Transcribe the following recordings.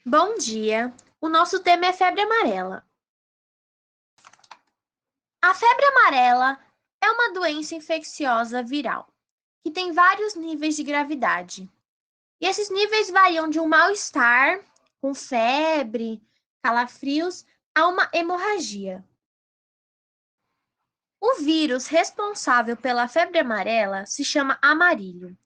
Bom dia! O nosso tema é febre amarela. A febre amarela é uma doença infecciosa viral que tem vários níveis de gravidade. E esses níveis variam de um mal-estar, com febre, calafrios, a uma hemorragia. O vírus responsável pela febre amarela se chama amarílio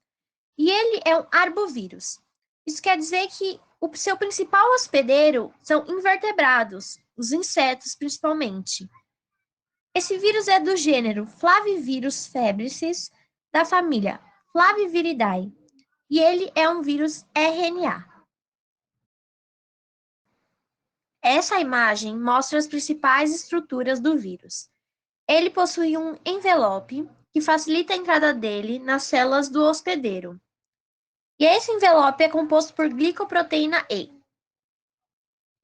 e ele é um arbovírus. Isso quer dizer que o seu principal hospedeiro são invertebrados, os insetos principalmente. Esse vírus é do gênero Flavivirus febricis, da família Flaviviridae, e ele é um vírus RNA. Essa imagem mostra as principais estruturas do vírus. Ele possui um envelope que facilita a entrada dele nas células do hospedeiro. E esse envelope é composto por glicoproteína E.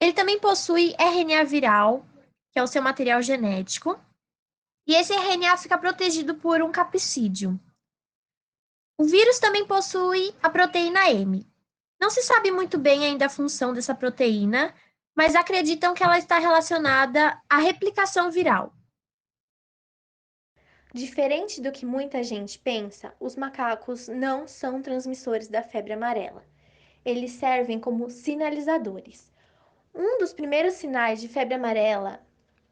Ele também possui RNA viral, que é o seu material genético, e esse RNA fica protegido por um capsídeo. O vírus também possui a proteína M. Não se sabe muito bem ainda a função dessa proteína, mas acreditam que ela está relacionada à replicação viral. Diferente do que muita gente pensa, os macacos não são transmissores da febre amarela. Eles servem como sinalizadores. Um dos primeiros sinais de febre amarela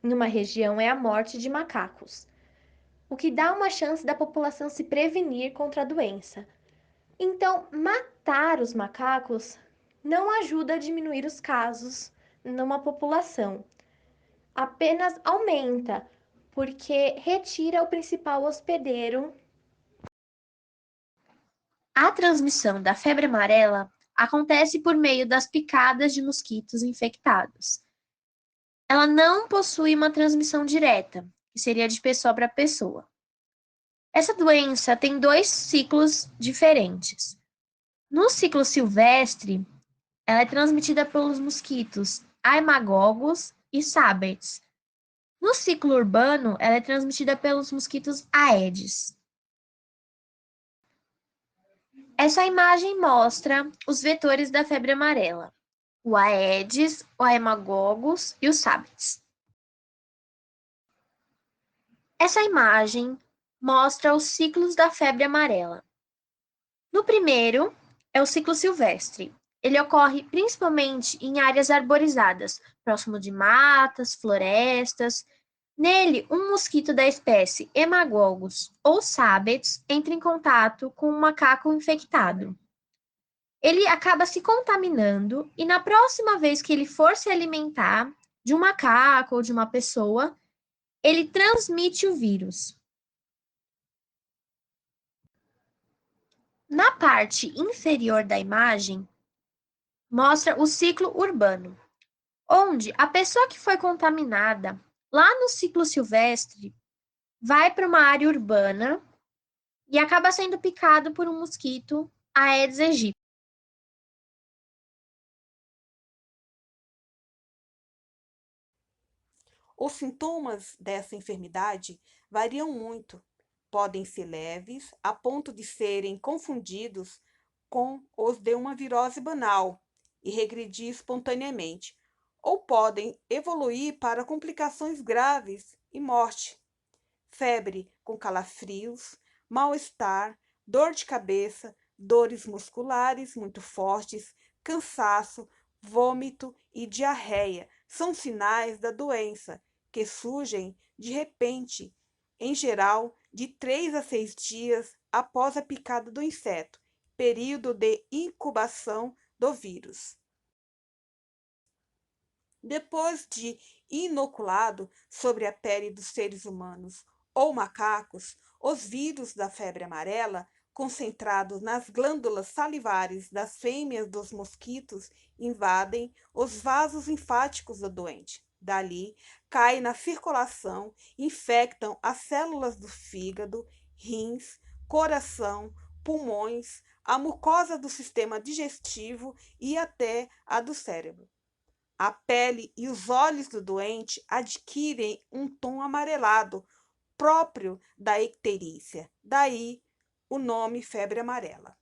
em uma região é a morte de macacos, o que dá uma chance da população se prevenir contra a doença. Então, matar os macacos não ajuda a diminuir os casos numa população, apenas aumenta, porque retira o principal hospedeiro. A transmissão da febre amarela acontece por meio das picadas de mosquitos infectados. Ela não possui uma transmissão direta, que seria de pessoa para pessoa. Essa doença tem dois ciclos diferentes. No ciclo silvestre, ela é transmitida pelos mosquitos Haemagogos e Sabets. No ciclo urbano, ela é transmitida pelos mosquitos Aedes. Essa imagem mostra os vetores da febre amarela: o Aedes, o Haemagogos e os Sabets. Essa imagem mostra os ciclos da febre amarela. No primeiro, é o ciclo silvestre. Ele ocorre principalmente em áreas arborizadas, próximo de matas, florestas. Nele, um mosquito da espécie Hemagogos ou Sabets entra em contato com um macaco infectado. Ele acaba se contaminando e na próxima vez que ele for se alimentar de um macaco ou de uma pessoa, ele transmite o vírus. Na parte inferior da imagem, mostra o ciclo urbano, onde a pessoa que foi contaminada lá no ciclo silvestre vai para uma área urbana e acaba sendo picado por um mosquito Aedes aegypti. Os sintomas dessa enfermidade variam muito. Podem ser leves, a ponto de serem confundidos com os de uma virose banal e regredir espontaneamente, ou podem evoluir para complicações graves e morte. Febre com calafrios, mal-estar, dor de cabeça, dores musculares muito fortes, cansaço, vômito e diarreia são sinais da doença que surgem de repente, em geral, de 3 a 6 dias após a picada do inseto, período de incubação do vírus. Depois de inoculado sobre a pele dos seres humanos ou macacos, os vírus da febre amarela, concentrados nas glândulas salivares das fêmeas dos mosquitos, invadem os vasos linfáticos do doente. Dali, caem na circulação, infectam as células do fígado, rins, coração, pulmões, a mucosa do sistema digestivo e até a do cérebro. A pele e os olhos do doente adquirem um tom amarelado, próprio da icterícia, daí o nome febre amarela.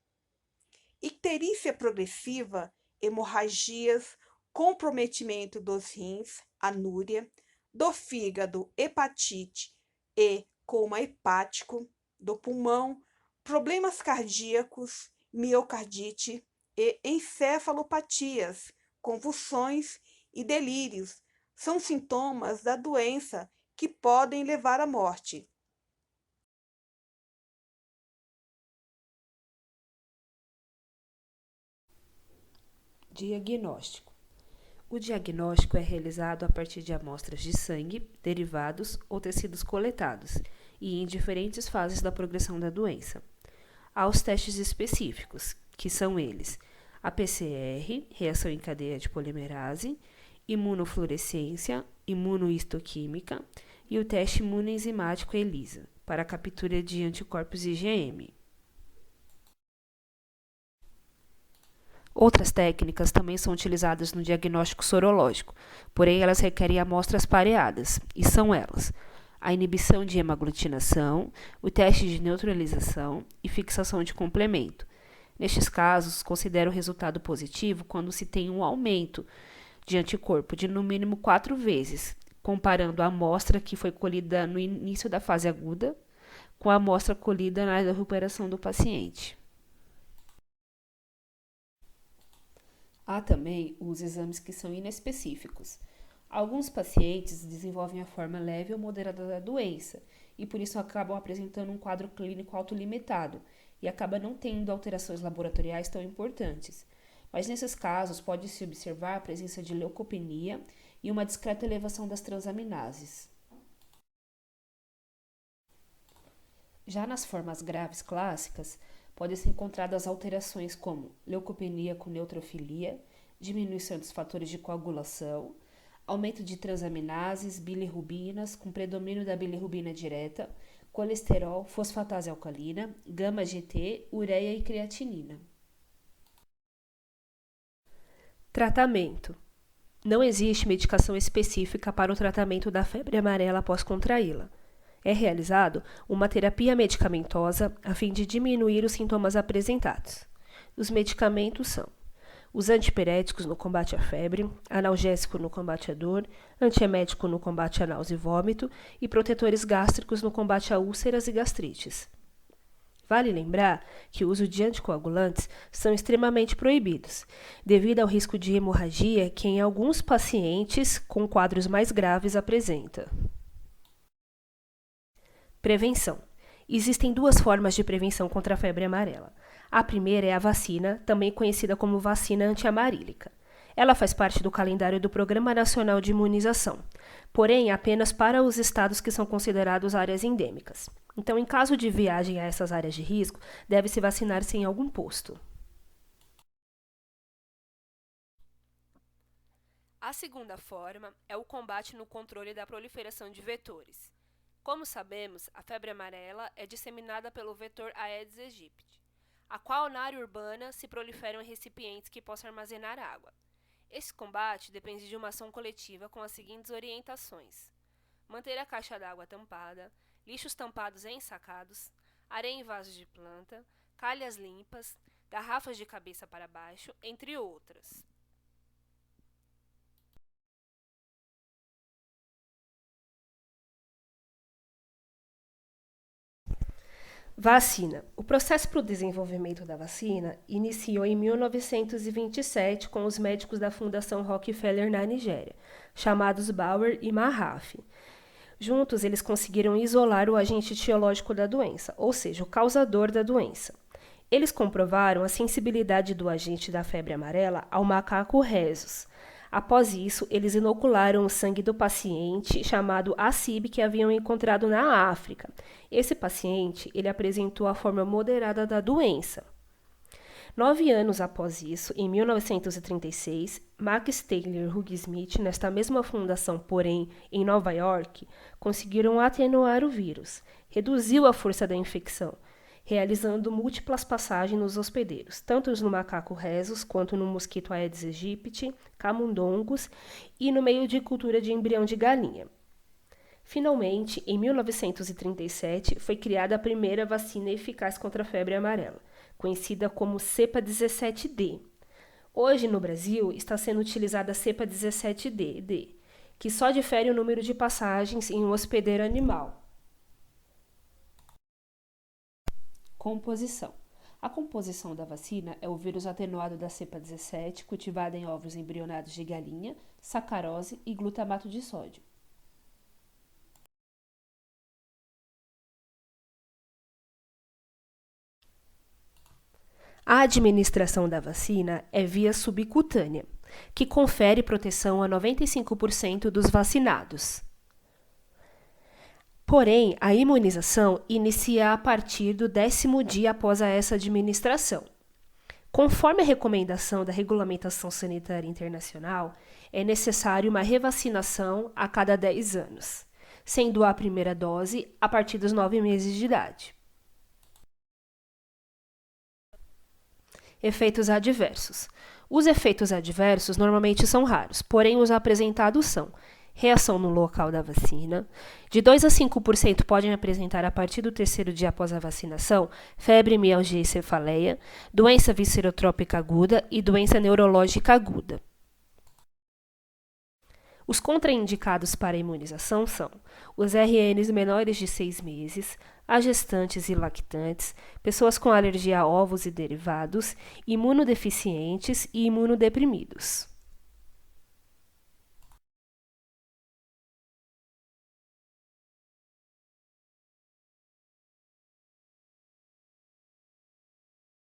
Icterícia progressiva, hemorragias comprometimento dos rins, anúria, do fígado, hepatite e coma hepático, do pulmão, problemas cardíacos, miocardite e encefalopatias, convulsões e delírios são sintomas da doença que podem levar à morte. Diagnóstico. O diagnóstico é realizado a partir de amostras de sangue, derivados ou tecidos coletados e em diferentes fases da progressão da doença. Há os testes específicos, que são eles: a PCR, reação em cadeia de polimerase, imunofluorescência, imunohistoquímica e o teste imunoenzimático ELISA, para a captura de anticorpos IgM. Outras técnicas também são utilizadas no diagnóstico sorológico, porém elas requerem amostras pareadas, e são elas: a inibição de hemaglutinação, o teste de neutralização e fixação de complemento. Nestes casos, considero o resultado positivo quando se tem um aumento de anticorpo de no mínimo 4 vezes, comparando a amostra que foi colhida no início da fase aguda com a amostra colhida na recuperação do paciente. Há também os exames que são inespecíficos. Alguns pacientes desenvolvem a forma leve ou moderada da doença e por isso acabam apresentando um quadro clínico autolimitado e acaba não tendo alterações laboratoriais tão importantes. Mas nesses casos pode-se observar a presença de leucopenia e uma discreta elevação das transaminases. Já nas formas graves clássicas, podem ser encontradas alterações como leucopenia com neutrofilia, diminuição dos fatores de coagulação, aumento de transaminases, bilirrubinas com predomínio da bilirrubina direta, colesterol, fosfatase alcalina, gama-GT, ureia e creatinina. Tratamento. Não existe medicação específica para o tratamento da febre amarela após contraí-la. É realizado uma terapia medicamentosa a fim de diminuir os sintomas apresentados. Os medicamentos são os antipiréticos no combate à febre, analgésico no combate à dor, antiemético no combate à náusea e vômito e protetores gástricos no combate a úlceras e gastrites. Vale lembrar que o uso de anticoagulantes são extremamente proibidos, devido ao risco de hemorragia que em alguns pacientes com quadros mais graves apresenta. Prevenção. Existem 2 formas de prevenção contra a febre amarela. A primeira é a vacina, também conhecida como vacina antiamarílica. Ela faz parte do calendário do Programa Nacional de Imunização, porém apenas para os estados que são considerados áreas endêmicas. Então, em caso de viagem a essas áreas de risco, deve-se vacinar-se em algum posto. A segunda forma é o combate no controle da proliferação de vetores. Como sabemos, a febre amarela é disseminada pelo vetor Aedes aegypti, a qual na área urbana se proliferam em recipientes que possam armazenar água. Esse combate depende de uma ação coletiva com as seguintes orientações: manter a caixa d'água tampada, lixos tampados e ensacados, areia em vasos de planta, calhas limpas, garrafas de cabeça para baixo, entre outras. Vacina. O processo para o desenvolvimento da vacina iniciou em 1927 com os médicos da Fundação Rockefeller na Nigéria, chamados Bauer e Mahaffey. Juntos, eles conseguiram isolar o agente etiológico da doença, ou seja, o causador da doença. Eles comprovaram a sensibilidade do agente da febre amarela ao macaco rhesus. Após isso, eles inocularam o sangue do paciente chamado Acib que haviam encontrado na África. Esse paciente, ele apresentou a forma moderada da doença. 9 anos após isso, em 1936, Max Taylor e Hugh Smith, nesta mesma fundação, porém em Nova York, conseguiram atenuar o vírus, reduziu a força da infecção, realizando múltiplas passagens nos hospedeiros, tanto no macaco rhesus quanto no mosquito Aedes aegypti, camundongos e no meio de cultura de embrião de galinha. Finalmente, em 1937, foi criada a primeira vacina eficaz contra a febre amarela, conhecida como cepa 17D. Hoje, no Brasil, está sendo utilizada a cepa 17D, que só difere o número de passagens em um hospedeiro animal. Composição. A composição da vacina é o vírus atenuado da cepa 17, cultivada em ovos embrionados de galinha, sacarose e glutamato de sódio. A administração da vacina é via subcutânea, que confere proteção a 95% dos vacinados. Porém, a imunização inicia a partir do 10º dia após essa administração. Conforme a recomendação da Regulamentação Sanitária Internacional, é necessário uma revacinação a cada 10 anos, sendo a primeira dose a partir dos 9 meses de idade. Efeitos adversos. Os efeitos adversos normalmente são raros, porém os apresentados são reação no local da vacina. De 2 a 5% podem apresentar a partir do 3º dia após a vacinação febre, mialgia e cefaleia, doença viscerotrópica aguda e doença neurológica aguda. Os contraindicados para a imunização são os RNs menores de 6 meses, as gestantes e lactantes, pessoas com alergia a ovos e derivados, imunodeficientes e imunodeprimidos.